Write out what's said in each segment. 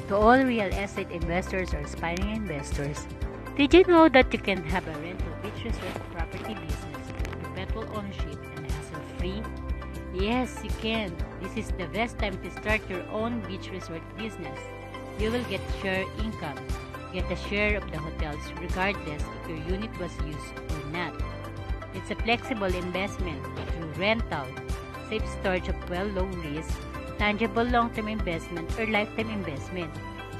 To all real estate investors or aspiring investors, did you know that you can have a rental beach resort property business, perpetual ownership, and hassle-free? Yes, you can. This is the best time to start your own beach resort business. You will get share income. Get a share of the hotels regardless if your unit was used or not. It's a flexible investment through rental, safe storage of low risk, tangible long-term investment or lifetime investment.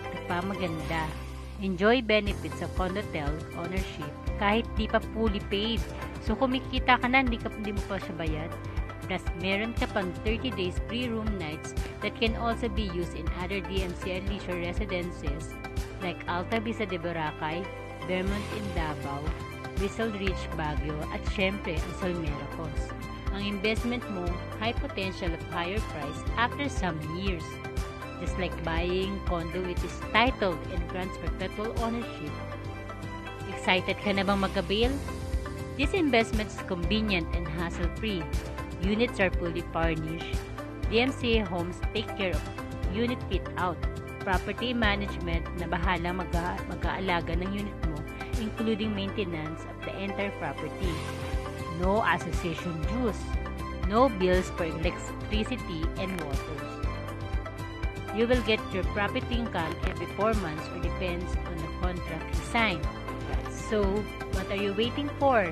Ito pa maganda. Enjoy benefits of condotel ownership kahit di pa fully paid. So kumikita ka na, hindi mo pa siya bayad. Plus, meron ka pang 30 days free room nights that can also be used in other DMCI leisure residences like Alta Vista de Boracay, Vermont in Davao, Bristol Ridge, Baguio, at syempre ang Solmeracos. Ang investment mo, high potential of higher price after some years. Just like buying condo which is titled and grants perpetual ownership. Excited ka na bang mag-avail? This investment is convenient and hassle-free. Units are fully furnished. DMCA Homes take care of unit fit-out. Property management na bahalang mag-aalaga ng unit mo, including maintenance of the entire property. No association dues. No bills for electricity and water. You will get your property income every 4 months or depends on the contract you sign. So, what are you waiting for?